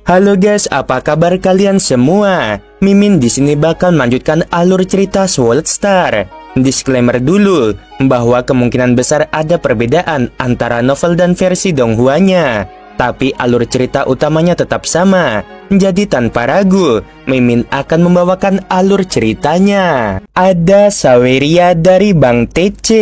Halo guys, apa kabar kalian semua? Mimin di sini bakal melanjutkan alur cerita Sword Star. Disclaimer dulu bahwa kemungkinan besar ada perbedaan antara novel dan versi Donghuanya, tapi alur cerita utamanya tetap sama. Jadi tanpa ragu, Mimin akan membawakan alur ceritanya. Ada Saweria dari Bang TC.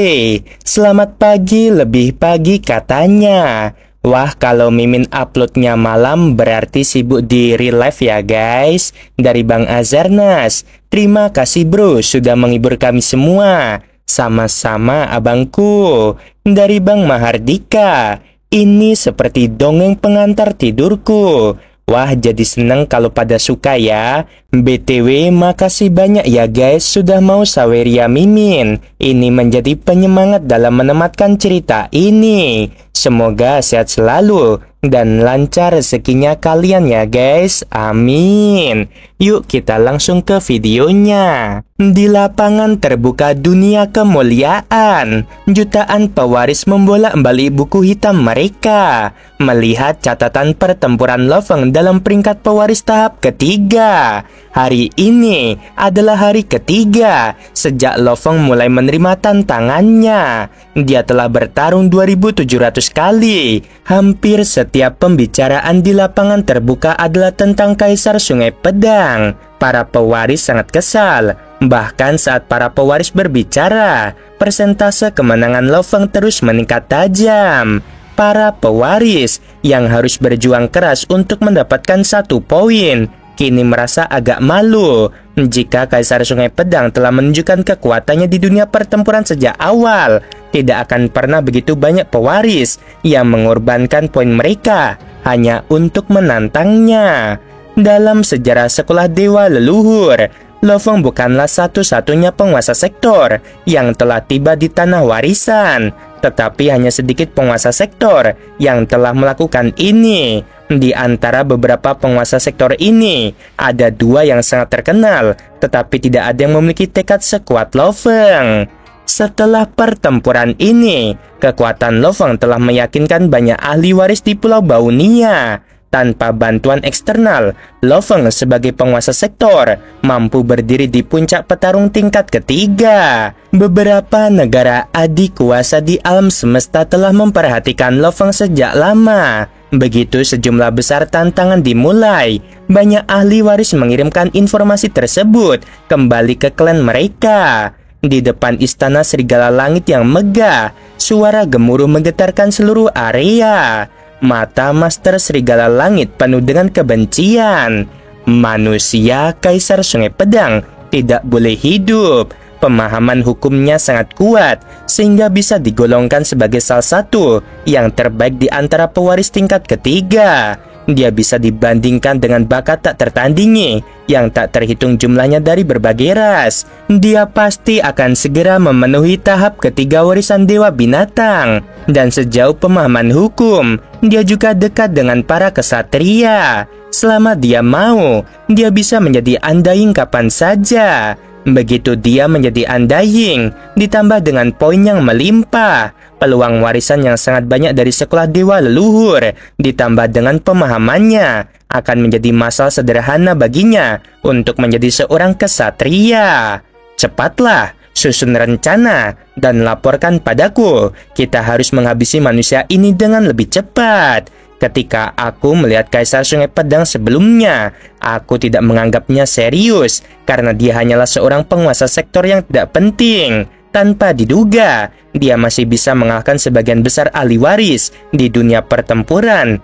Selamat pagi, lebih pagi katanya. Wah, kalau Mimin uploadnya malam berarti sibuk di real life ya guys. Dari Bang Azarnas. Terima kasih bro, sudah menghibur kami semua. Sama-sama abangku. Dari Bang Mahardika. Ini seperti dongeng pengantar tidurku. Wah, jadi seneng kalau pada suka ya. BTW, makasih banyak ya guys sudah mau Saweria Mimin. Ini menjadi penyemangat dalam menematkan cerita ini. Semoga sehat selalu dan lancar rezekinya kalian ya guys. Amin. Yuk kita langsung ke videonya. Di lapangan terbuka dunia kemuliaan, jutaan pewaris membolak-balik buku hitam mereka, melihat catatan pertempuran Lofeng dalam peringkat pewaris tahap ketiga. Hari ini adalah hari ketiga sejak Lofeng mulai menerima tantangannya. Dia telah bertarung 2700 kali. Hampir setiap pembicaraan di lapangan terbuka adalah tentang Kaisar Sungai Pedang. Para pewaris sangat kesal. Bahkan saat para pewaris berbicara, persentase kemenangan Lofeng terus meningkat tajam. Para pewaris yang harus berjuang keras untuk mendapatkan 1 poin kini merasa agak malu jika Kaisar Sungai Pedang telah menunjukkan kekuatannya di dunia pertempuran sejak awal. Tidak akan pernah begitu banyak pewaris yang mengorbankan poin mereka hanya untuk menantangnya. Dalam sejarah sekolah dewa leluhur, Lofeng bukanlah satu-satunya penguasa sektor yang telah tiba di tanah warisan, tetapi hanya sedikit penguasa sektor yang telah melakukan ini. Di antara beberapa penguasa sektor ini, ada 2 yang sangat terkenal, tetapi tidak ada yang memiliki tekad sekuat Lofeng. Setelah pertempuran ini, kekuatan Lofeng telah meyakinkan banyak ahli waris di Pulau Baunia. Tanpa bantuan eksternal, Lofeng sebagai penguasa sektor mampu berdiri di puncak petarung tingkat ketiga. Beberapa negara adik kuasa di alam semesta telah memperhatikan Lofeng sejak lama. Begitu sejumlah besar tantangan dimulai, banyak ahli waris mengirimkan informasi tersebut kembali ke klan mereka. Di depan istana Serigala Langit yang megah, suara gemuruh menggetarkan seluruh area. Mata Master Serigala Langit penuh dengan kebencian. Manusia Kaisar Sungai Pedang tidak boleh hidup. Pemahaman hukumnya sangat kuat, sehingga bisa digolongkan sebagai salah satu yang terbaik di antara pewaris tingkat ketiga. Dia bisa dibandingkan dengan bakat tak tertandingi yang tak terhitung jumlahnya dari berbagai ras. Dia pasti akan segera memenuhi tahap ketiga warisan Dewa Binatang. Dan sejauh pemahaman hukum, dia juga dekat dengan para kesatria. Selama dia mau, dia bisa menjadi Undying kapan saja. Begitu dia menjadi Undying, ditambah dengan poin yang melimpah, peluang warisan yang sangat banyak dari sekolah dewa leluhur, ditambah dengan pemahamannya, akan menjadi masalah sederhana baginya untuk menjadi seorang kesatria. Cepatlah, susun rencana dan laporkan padaku. Kita harus menghabisi manusia ini dengan lebih cepat. Ketika aku melihat Kaisar Sungai Pedang sebelumnya, aku tidak menganggapnya serius karena dia hanyalah seorang penguasa sektor yang tidak penting. Tanpa diduga, dia masih bisa mengalahkan sebagian besar ahli waris di dunia pertempuran.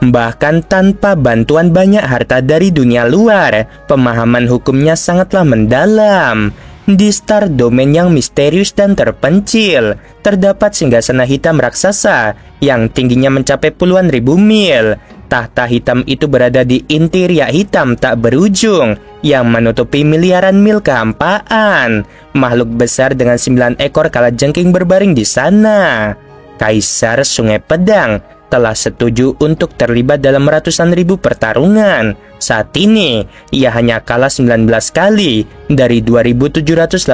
Bahkan tanpa bantuan banyak harta dari dunia luar, pemahaman hukumnya sangatlah mendalam. Di star domain yang misterius dan terpencil, terdapat singgasana hitam raksasa yang tingginya mencapai puluhan ribu mil. Tahta hitam itu berada di inti riak hitam tak berujung yang menutupi miliaran mil kehampaan. Makhluk besar dengan 9 ekor kalajengking berbaring di sana. Kaisar Sungai Pedang telah setuju untuk terlibat dalam ratusan ribu pertarungan. Saat ini, ia hanya kalah 19 kali dari 2.781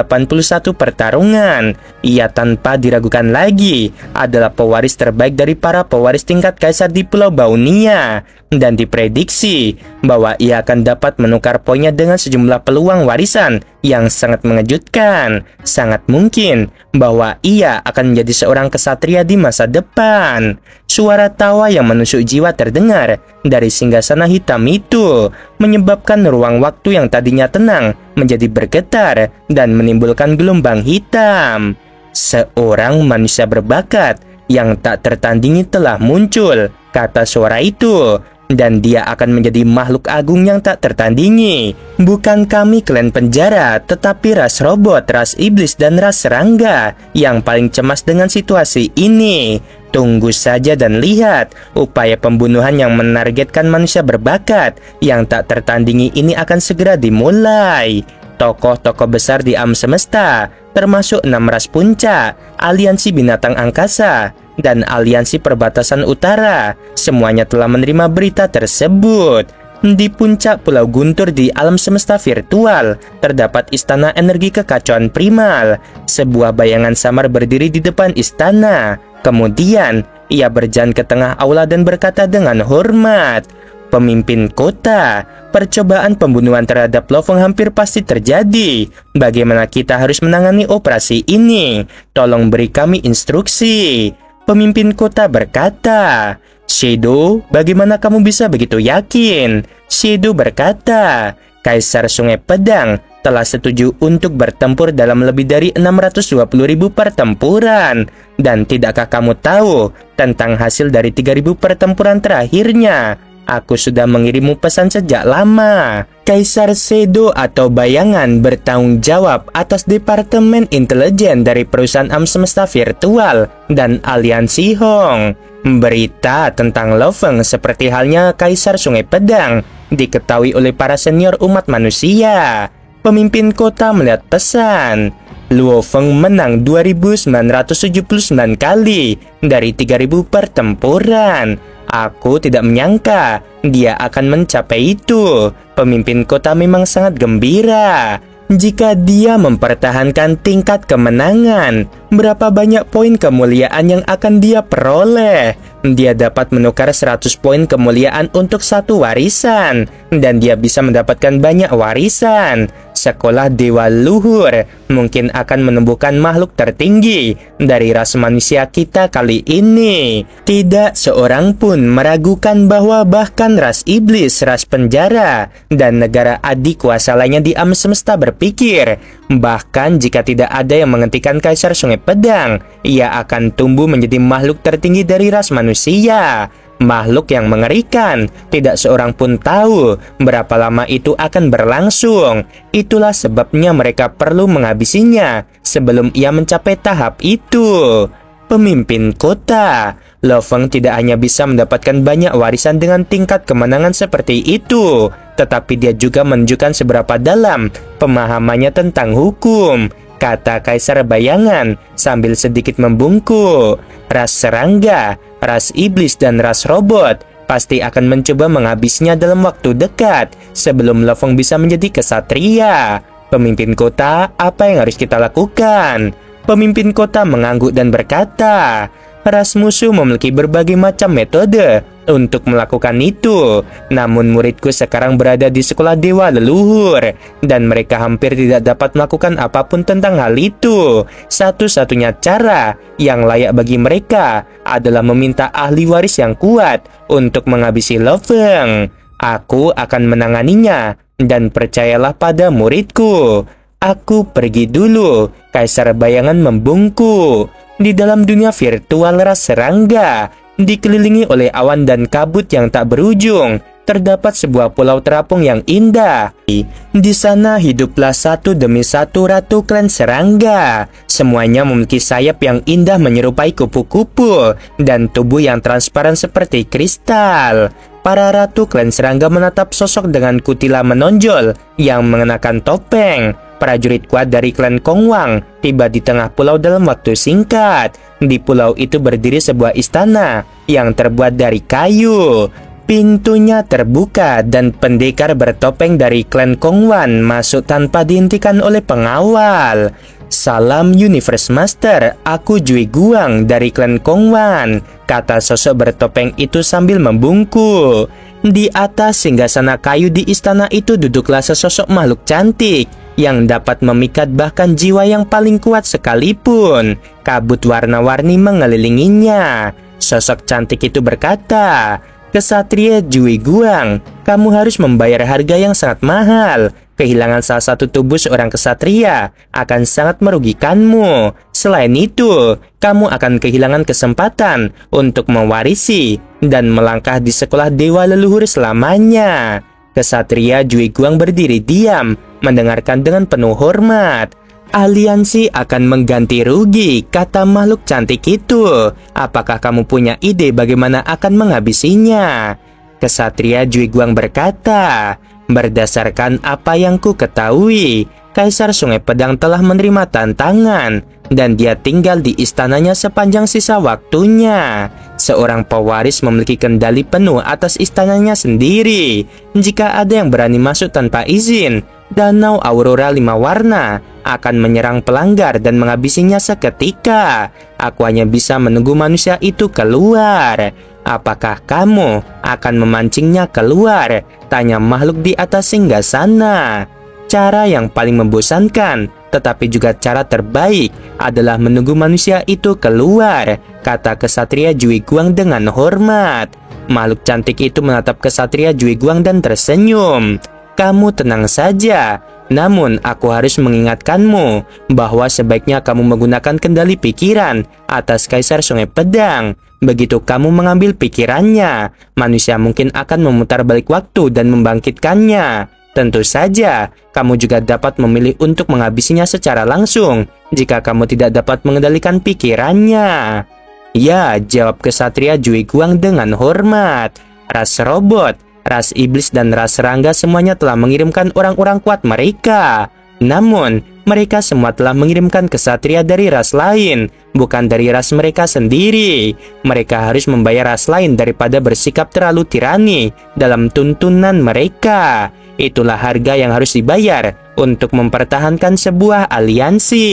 pertarungan. Ia tanpa diragukan lagi adalah pewaris terbaik dari para pewaris tingkat kaisar di Pulau Baunia. Dan diprediksi bahwa ia akan dapat menukar poinnya dengan sejumlah peluang warisan yang sangat mengejutkan. Sangat mungkin bahwa ia akan menjadi seorang kesatria di masa depan. Suara tawa yang menusuk jiwa terdengar dari singgasana hitam itu, menyebabkan ruang waktu yang tadinya tenang menjadi bergetar dan menimbulkan gelombang hitam. Seorang manusia berbakat yang tak tertandingi telah muncul, kata suara itu. Dan dia akan menjadi makhluk agung yang tak tertandingi. Bukan kami klan penjara, tetapi ras robot, ras iblis, dan ras serangga yang paling cemas dengan situasi ini. Tunggu saja dan lihat, upaya pembunuhan yang menargetkan manusia berbakat yang tak tertandingi ini akan segera dimulai. Tokoh-tokoh besar di alam semesta, termasuk 6 ras puncak, aliansi binatang angkasa, dan aliansi perbatasan utara, semuanya telah menerima berita tersebut. Di puncak Pulau Guntur di alam semesta virtual, terdapat istana energi kekacauan primal. Sebuah bayangan samar berdiri di depan istana. Kemudian, ia berjalan ke tengah aula dan berkata dengan hormat, "Pemimpin kota, percobaan pembunuhan terhadap Lo Feng hampir pasti terjadi. Bagaimana kita harus menangani operasi ini? Tolong beri kami instruksi." Pemimpin kota berkata, "Shadow, bagaimana kamu bisa begitu yakin?" Shadow berkata, "Kaisar Sungai Pedang telah setuju untuk bertempur dalam lebih dari 620.000 pertempuran. Dan tidakkah kamu tahu tentang hasil dari 3.000 pertempuran terakhirnya? Aku sudah mengirimmu pesan sejak lama." Kaisar Shadow atau bayangan bertanggung jawab atas Departemen Intelijen dari perusahaan alam semesta virtual dan aliansi Hong. Berita tentang Lo Feng seperti halnya Kaisar Sungai Pedang diketahui oleh para senior umat manusia. Pemimpin kota melihat pesan. Luo Feng menang 2.979 kali dari 3.000 pertempuran. Aku tidak menyangka dia akan mencapai itu. Pemimpin kota memang sangat gembira. Jika dia mempertahankan tingkat kemenangan, berapa banyak poin kemuliaan yang akan dia peroleh? Dia dapat menukar 100 poin kemuliaan untuk satu warisan, dan dia bisa mendapatkan banyak warisan. Sekolah Dewa Luhur mungkin akan menumbuhkan makhluk tertinggi dari ras manusia kita kali ini. Tidak seorang pun meragukan bahwa bahkan ras iblis, ras penjara, dan negara adik kuasa lainnya di alam semesta berpikir, bahkan jika tidak ada yang menghentikan Kaisar Sungai Pedang, ia akan tumbuh menjadi makhluk tertinggi dari ras manusia. Makhluk yang mengerikan. Tidak seorang pun tahu berapa lama itu akan berlangsung. Itulah sebabnya mereka perlu menghabisinya sebelum ia mencapai tahap itu. Pemimpin kota, Lo Feng tidak hanya bisa mendapatkan banyak warisan dengan tingkat kemenangan seperti itu, tetapi dia juga menunjukkan seberapa dalam pemahamannya tentang hukum, kata Kaisar Bayangan sambil sedikit membungkuk. Ras serangga, ras iblis, dan ras robot pasti akan mencoba menghabisnya dalam waktu dekat sebelum Lo Feng bisa menjadi kesatria. Pemimpin kota, apa yang harus kita lakukan? Pemimpin kota mengangguk dan berkata, ras musuh memiliki berbagai macam metode untuk melakukan itu. Namun muridku sekarang berada di sekolah dewa leluhur, dan mereka hampir tidak dapat melakukan apapun tentang hal itu. Satu-satunya cara yang layak bagi mereka adalah meminta ahli waris yang kuat untuk menghabisi Lo Feng. Aku akan menanganinya, dan percayalah pada muridku. Aku pergi dulu. Kaisar Bayangan membungkuk. Di dalam dunia virtual ras serangga, dikelilingi oleh awan dan kabut yang tak berujung, terdapat sebuah pulau terapung yang indah. Di sana hiduplah satu demi satu ratu klan serangga. Semuanya memiliki sayap yang indah menyerupai kupu-kupu dan tubuh yang transparan seperti kristal. Para ratu klan serangga menatap sosok dengan kutilan menonjol yang mengenakan topeng. prajurit kuat dari klan Kongwang tiba di tengah pulau dalam waktu singkat. Di pulau itu berdiri sebuah istana yang terbuat dari kayu. Pintunya terbuka dan pendekar bertopeng dari klan Kongwan masuk tanpa dihentikan oleh pengawal. "Salam Universe Master, aku Jui Guang dari klan Kongwan," kata sosok bertopeng itu sambil membungkuk. Di atas singgasana kayu di istana itu duduklah sesosok makhluk cantik yang dapat memikat bahkan jiwa yang paling kuat sekalipun. Kabut warna-warni mengelilinginya. Sosok cantik itu berkata, "Kesatria Jui Guang, kamu harus membayar harga yang sangat mahal. Kehilangan salah satu tubuh seorang kesatria akan sangat merugikanmu. Selain itu, kamu akan kehilangan kesempatan untuk mewarisi dan melangkah di sekolah dewa leluhur selamanya." Kesatria Jui Guang berdiri diam, mendengarkan dengan penuh hormat. "Aliansi akan mengganti rugi," kata makhluk cantik itu. "Apakah kamu punya ide bagaimana akan menghabisinya?" Kesatria Jui Guang berkata, "Berdasarkan apa yang ku ketahui, Kaisar Sungai Pedang telah menerima tantangan dan dia tinggal di istananya sepanjang sisa waktunya. Seorang pewaris memiliki kendali penuh atas istananya sendiri. Jika ada yang berani masuk tanpa izin, Danau Aurora 5 warna akan menyerang pelanggar dan menghabisinya seketika. Aku hanya bisa menunggu manusia itu keluar. Apakah kamu akan memancingnya keluar?" tanya makhluk di atas singgasana. "Cara yang paling membosankan, tetapi juga cara terbaik adalah menunggu manusia itu keluar," kata kesatria Jui Guang dengan hormat. Makhluk cantik itu menatap kesatria Jui Guang dan tersenyum. "Kamu tenang saja, namun aku harus mengingatkanmu bahwa sebaiknya kamu menggunakan kendali pikiran atas Kaisar Sungai Pedang. Begitu kamu mengambil pikirannya, manusia mungkin akan memutar balik waktu dan membangkitkannya. Tentu saja, kamu juga dapat memilih untuk menghabisinya secara langsung jika kamu tidak dapat mengendalikan pikirannya." "Ya," jawab kesatria Jui Guang dengan hormat. "Ras robot, ras iblis dan ras serangga semuanya telah mengirimkan orang-orang kuat mereka. Namun, mereka semua telah mengirimkan kesatria dari ras lain, bukan dari ras mereka sendiri. Mereka harus membayar ras lain daripada bersikap terlalu tirani dalam tuntunan mereka. Itulah harga yang harus dibayar untuk mempertahankan sebuah aliansi."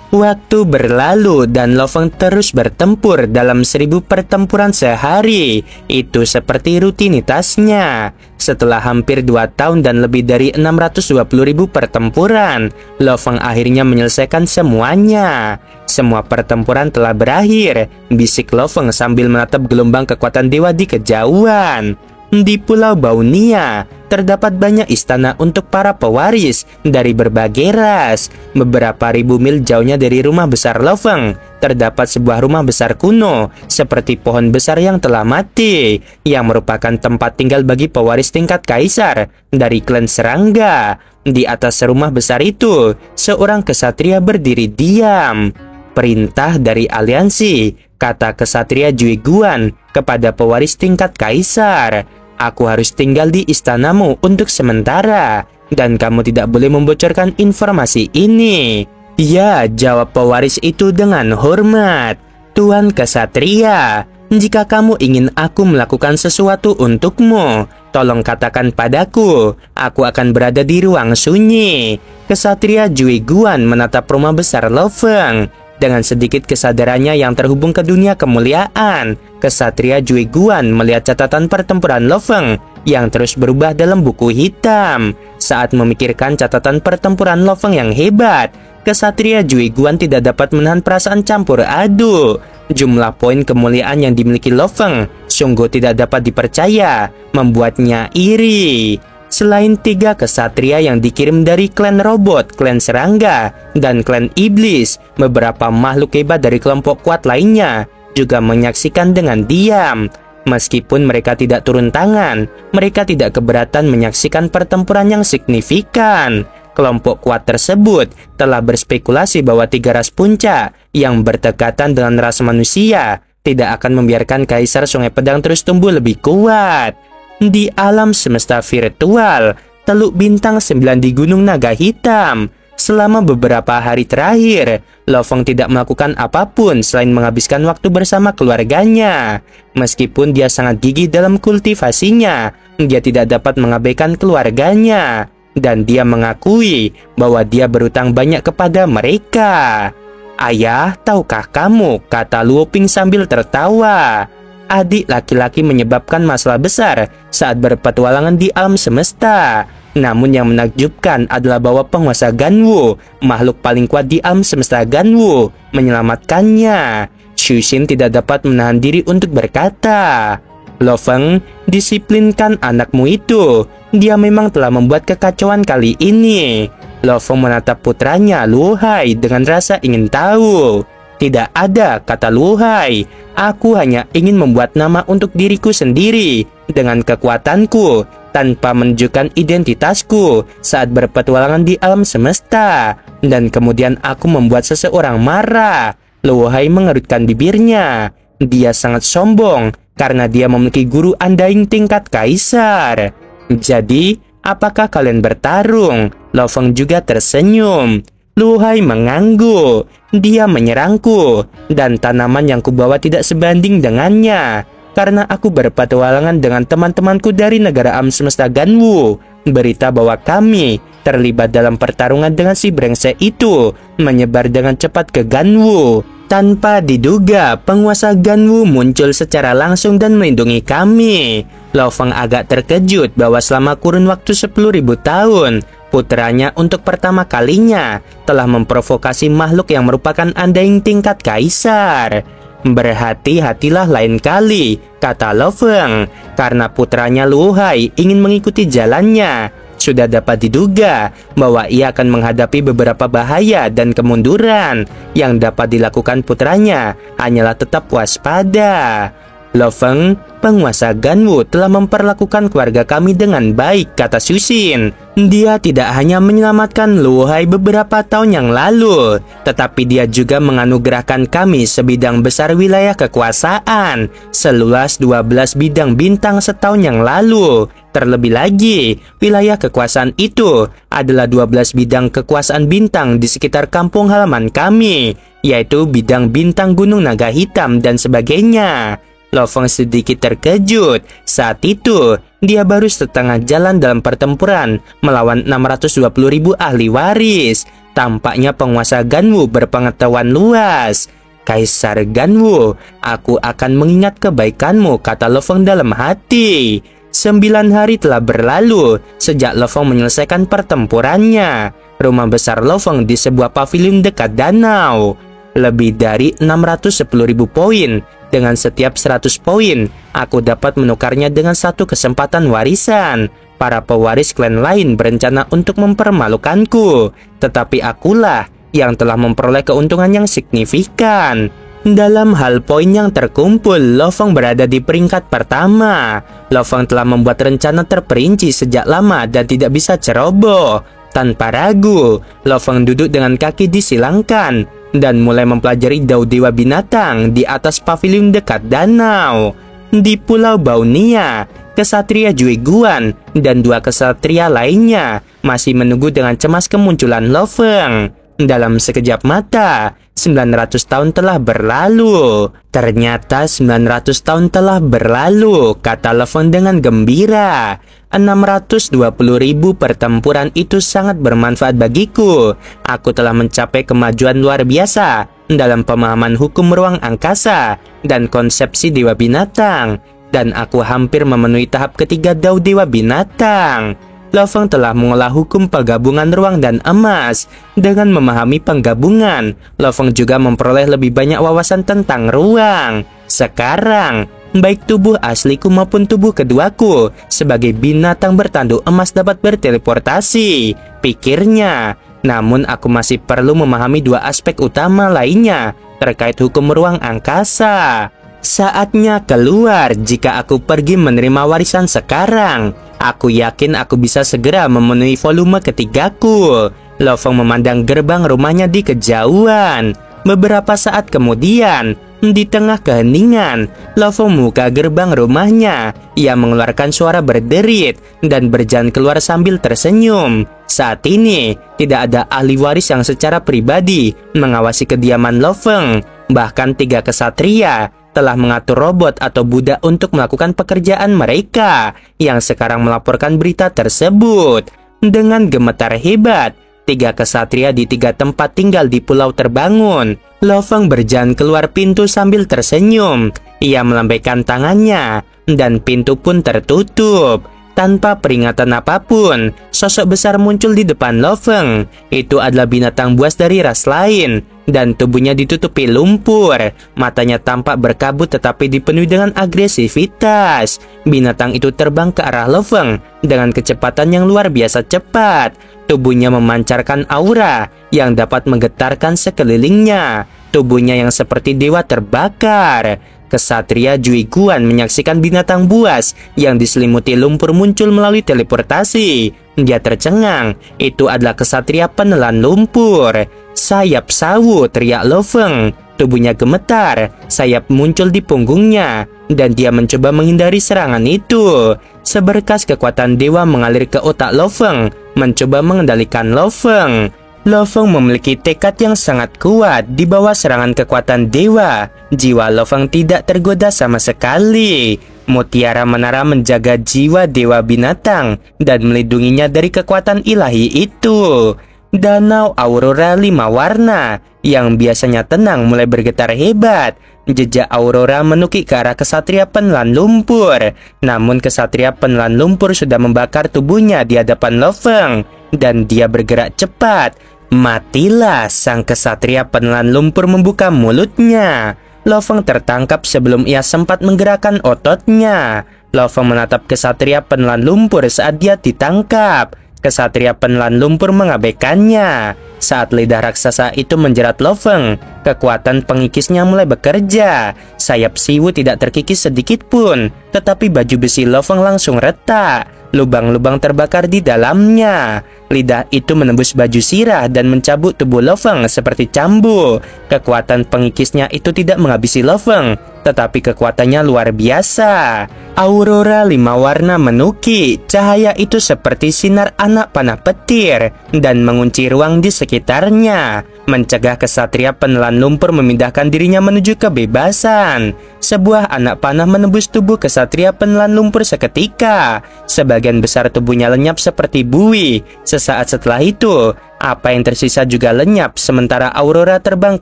Waktu berlalu dan Lo Feng terus bertempur dalam 1000 pertempuran sehari. Itu seperti rutinitasnya. Setelah hampir 2 tahun dan lebih dari 620.000 pertempuran, Lo Feng akhirnya menyelesaikan semuanya. "Semua pertempuran telah berakhir," bisik Lo Feng sambil menatap gelombang kekuatan dewa di kejauhan. Di Pulau Baunia, terdapat banyak istana untuk para pewaris dari berbagai ras. Beberapa ribu mil jauhnya dari rumah besar Lo Feng, terdapat sebuah rumah besar kuno, seperti pohon besar yang telah mati, yang merupakan tempat tinggal bagi pewaris tingkat kaisar dari klan serangga. Di atas rumah besar itu, seorang kesatria berdiri diam. "Perintah dari aliansi," kata kesatria Jui Guan kepada pewaris tingkat kaisar. "Aku harus tinggal di istanamu untuk sementara, dan kamu tidak boleh membocorkan informasi ini." "Ya," jawab pewaris itu dengan hormat. "Tuan kesatria, jika kamu ingin aku melakukan sesuatu untukmu, tolong katakan padaku. Aku akan berada di ruang sunyi." Kesatria Jui Guan menatap rumah besar Lo Feng. Dengan sedikit kesadarannya yang terhubung ke dunia kemuliaan, kesatria Jui Guan melihat catatan pertempuran Lo Feng yang terus berubah dalam buku hitam. Saat memikirkan catatan pertempuran Lo Feng yang hebat, kesatria Jui Guan tidak dapat menahan perasaan campur aduk. Jumlah poin kemuliaan yang dimiliki Lo Feng sungguh tidak dapat dipercaya, membuatnya iri. Selain 3 kesatria yang dikirim dari klan robot, klan serangga, dan klan iblis, beberapa makhluk hebat dari kelompok kuat lainnya juga menyaksikan dengan diam. Meskipun mereka tidak turun tangan, mereka tidak keberatan menyaksikan pertempuran yang signifikan. Kelompok kuat tersebut telah berspekulasi bahwa 3 ras puncak yang berdekatan dengan ras manusia tidak akan membiarkan Kaisar Sungai Pedang terus tumbuh lebih kuat. Di alam semesta virtual, Teluk Bintang 9 di Gunung Naga Hitam, Selama beberapa hari terakhir, Lo Feng tidak melakukan apapun selain menghabiskan waktu bersama keluarganya. Meskipun dia sangat gigih dalam kultivasinya, dia tidak dapat mengabaikan keluarganya. Dan dia mengakui bahwa dia berutang banyak kepada mereka. "Ayah, tahukah kamu?" kata Luo Ping sambil tertawa. Adik laki-laki menyebabkan masalah besar saat berpetualangan di alam semesta. Namun yang menakjubkan adalah bahwa penguasa Ganwu, makhluk paling kuat di alam semesta Ganwu, menyelamatkannya. Xu Xin tidak dapat menahan diri untuk berkata, "Lo Feng, disiplinkan anakmu itu. Dia memang telah membuat kekacauan kali ini." Lo Feng menatap putranya Luo Hai dengan rasa ingin tahu. "Tidak ada," kata Luo Hai. "Aku hanya ingin membuat nama untuk diriku sendiri dengan kekuatanku tanpa menunjukkan identitasku saat berpetualangan di alam semesta. Dan kemudian aku membuat seseorang marah." Luo Hai mengerutkan bibirnya. Dia sangat sombong karena dia memiliki guru undying tingkat kaisar. "Jadi, apakah kalian bertarung?" Lo Feng juga tersenyum. Luo Hai mengangguk. "Dia menyerangku, dan tanaman yang kubawa tidak sebanding dengannya. Karena aku berpetualangan dengan teman-temanku dari negara alam semesta Ganwu. Berita bahwa kami terlibat dalam pertarungan dengan si brengsek itu menyebar dengan cepat ke Ganwu. Tanpa diduga, penguasa Ganwu muncul secara langsung dan melindungi kami." Lo Feng agak terkejut bahwa selama kurun waktu 10.000 tahun, putranya untuk pertama kalinya telah memprovokasi makhluk yang merupakan undying tingkat kaisar. "Berhati-hatilah lain kali," kata Lo Feng, "karena putranya Luo Hai ingin mengikuti jalannya. Sudah dapat diduga bahwa ia akan menghadapi beberapa bahaya dan kemunduran. Yang dapat dilakukan putranya hanyalah tetap waspada." "Lo Feng, penguasa Ganwu telah memperlakukan keluarga kami dengan baik," kata Xu Xin. "Dia tidak hanya menyelamatkan Luo Hai beberapa tahun yang lalu, tetapi dia juga menganugerahkan kami sebidang besar wilayah kekuasaan, seluas 12 bidang bintang setahun yang lalu. Terlebih lagi, wilayah kekuasaan itu adalah 12 bidang kekuasaan bintang di sekitar kampung halaman kami, yaitu bidang bintang Gunung Naga Hitam dan sebagainya." Lo Feng sedikit terkejut. Saat itu, dia baru setengah jalan dalam pertempuran melawan 620.000 ahli waris. Tampaknya penguasa Ganwu berpengetahuan luas. "Kaisar Ganwu, aku akan mengingat kebaikanmu," kata Lo Feng dalam hati. 9 hari telah berlalu sejak Lo Feng menyelesaikan pertempurannya. Rumah besar Lo Feng di sebuah pavilion dekat danau. Lebih dari 610.000 poin. Dengan setiap 100 poin, aku dapat menukarnya dengan satu kesempatan warisan. Para pewaris klan lain berencana untuk mempermalukanku, tetapi akulah yang telah memperoleh keuntungan yang signifikan. Dalam hal poin yang terkumpul, Lo Feng berada di peringkat pertama. Lo Feng telah membuat rencana terperinci sejak lama dan tidak bisa ceroboh. Tanpa ragu, Lo Feng duduk dengan kaki disilangkan dan mulai mempelajari Dao Dewa Binatang di atas pavilion dekat danau. Di Pulau Baunia, kesatria Jue Guan dan 2 kesatria lainnya masih menunggu dengan cemas kemunculan Lo Feng. Dalam sekejap mata, 900 tahun telah berlalu. Ternyata 900 tahun telah berlalu, kata Lo Feng dengan gembira. 620.000 pertempuran itu sangat bermanfaat bagiku. Aku telah mencapai kemajuan luar biasa dalam pemahaman hukum ruang angkasa dan konsepsi Dewa Binatang. Dan aku hampir memenuhi tahap ketiga Dao Dewa Binatang. Lo Feng telah mengolah hukum penggabungan ruang dan emas. Dengan memahami penggabungan, Lo Feng juga memperoleh lebih banyak wawasan tentang ruang. Sekarang, baik tubuh asliku maupun tubuh keduaku sebagai binatang bertanduk emas dapat berteleportasi, pikirnya. Namun aku masih perlu memahami 2 aspek utama lainnya terkait hukum ruang angkasa. Saatnya keluar. Jika aku pergi menerima warisan sekarang, aku yakin aku bisa segera memenuhi volume ketigaku. Lo Feng memandang gerbang rumahnya di kejauhan. Beberapa saat kemudian, Di tengah keheningan, Lofeng membuka gerbang rumahnya. Ia mengeluarkan suara berderit dan berjalan keluar sambil tersenyum. Saat ini, tidak ada ahli waris yang secara pribadi mengawasi kediaman Lofeng. Bahkan 3 kesatria telah mengatur robot atau budak untuk melakukan pekerjaan mereka yang sekarang melaporkan berita tersebut. Dengan gemetar hebat, 3 kesatria di 3 tempat tinggal di pulau terbangun. Lofeng berjalan keluar pintu sambil tersenyum. Ia melambaikan tangannya dan pintu pun tertutup. Tanpa peringatan apapun, sosok besar muncul di depan Lofeng. Itu adalah binatang buas dari ras lain dan tubuhnya ditutupi lumpur. Matanya tampak berkabut tetapi dipenuhi dengan agresivitas. Binatang itu terbang ke arah Lofeng dengan kecepatan yang luar biasa cepat. Tubuhnya memancarkan aura yang dapat menggetarkan sekelilingnya. Tubuhnya yang seperti dewa terbakar. Kesatria Jui Guan menyaksikan binatang buas yang diselimuti lumpur muncul melalui teleportasi. Dia tercengang. Itu adalah kesatria penelan lumpur. Sayap sawu, teriak Lofeng. Tubuhnya gemetar. Sayap muncul di punggungnya dan dia mencoba menghindari serangan itu. Seberkas kekuatan dewa mengalir ke otak Lofeng, mencoba mengendalikan Lofeng. Lofeng memiliki tekad yang sangat kuat di bawah serangan kekuatan dewa. Jiwa Lofeng tidak tergoda sama sekali. Mutiara menara menjaga jiwa dewa binatang dan melindunginya dari kekuatan ilahi itu. Danau Aurora 5 warna yang biasanya tenang mulai bergetar hebat. Jejak Aurora menukik ke arah kesatria penelan lumpur. Namun kesatria penelan lumpur sudah membakar tubuhnya di hadapan Lofeng dan dia bergerak cepat. Matilah, sang kesatria penelan lumpur membuka mulutnya. Lofeng tertangkap sebelum ia sempat menggerakkan ototnya. Lofeng menatap kesatria penelan lumpur saat dia ditangkap. Kesatria penelan lumpur mengabaikannya. Saat lidah raksasa itu menjerat Lofeng, kekuatan pengikisnya mulai bekerja. Sayap siwu tidak terkikis sedikit pun, tetapi baju besi Lofeng langsung retak. Lubang-lubang terbakar di dalamnya. Lidah itu menembus baju sirah dan mencabut tubuh Lofeng seperti cambuk. Kekuatan pengikisnya itu tidak menghabisi Lofeng, tetapi kekuatannya luar biasa. Aurora 5 warna menukik. Cahaya itu seperti sinar anak panah petir dan mengunci ruang di sekitarnya, mencegah kesatria penelan lumpur memindahkan dirinya menuju kebebasan. Sebuah anak panah menembus tubuh kesatria penelan lumpur seketika. Sebagian besar tubuhnya lenyap seperti buih. Sesaat setelah itu, apa yang tersisa juga lenyap sementara Aurora terbang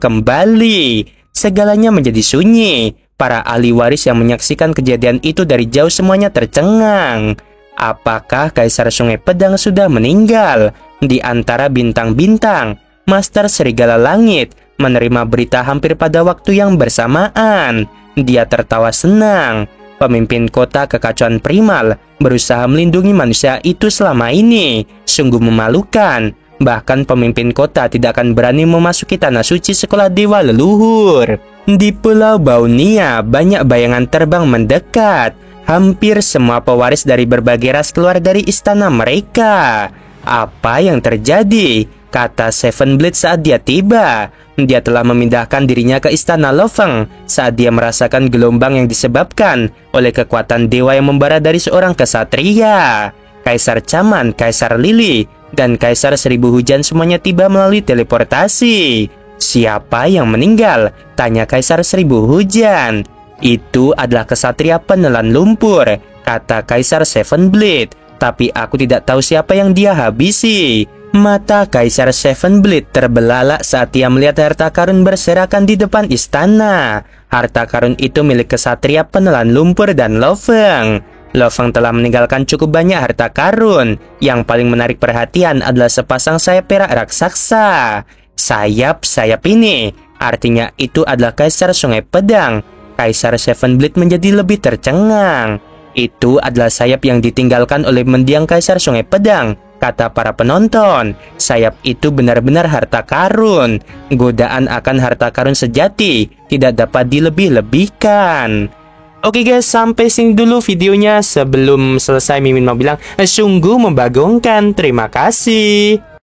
kembali. Segalanya menjadi sunyi. Para ahli waris yang menyaksikan kejadian itu dari jauh semuanya tercengang. Apakah Kaisar Sungai Pedang sudah meninggal? Di antara bintang-bintang, Master Serigala Langit menerima berita hampir pada waktu yang bersamaan. Dia tertawa senang. Pemimpin kota kekacauan primal berusaha melindungi manusia itu selama ini. Sungguh memalukan. Bahkan pemimpin kota tidak akan berani memasuki tanah suci sekolah dewa leluhur. Di Pulau Baunia, banyak bayangan terbang mendekat. Hampir semua pewaris dari berbagai ras keluar dari istana mereka. Apa yang terjadi? Kata Seven Blade saat dia tiba. Dia telah memindahkan dirinya ke istana Lofeng saat dia merasakan gelombang yang disebabkan oleh kekuatan dewa yang membara dari seorang kesatria. Kaisar Caman, Kaisar Lili, dan Kaisar Seribu Hujan semuanya tiba melalui teleportasi. Siapa yang meninggal? Tanya Kaisar Seribu Hujan. Itu adalah kesatria penelan lumpur, kata Kaisar Seven Blade. Tapi aku tidak tahu siapa yang dia habisi. Mata Kaisar Seven Blade terbelalak saat ia melihat harta karun berserakan di depan istana. Harta karun itu milik kesatria penelan lumpur dan Lofeng. Lofeng telah meninggalkan cukup banyak harta karun. Yang paling menarik perhatian adalah sepasang sayap perak raksasa. Sayap-sayap ini artinya itu adalah Kaisar Sungai Pedang. Kaisar Seven Blade menjadi lebih tercengang. Itu adalah sayap yang ditinggalkan oleh mendiang Kaisar Sungai Pedang, kata para penonton. Sayap itu benar-benar harta karun. Godaan akan harta karun sejati tidak dapat dilebih-lebihkan. Oke guys, sampai sini dulu videonya. Sebelum selesai, Mimin mau bilang sungguh membagongkan. Terima kasih.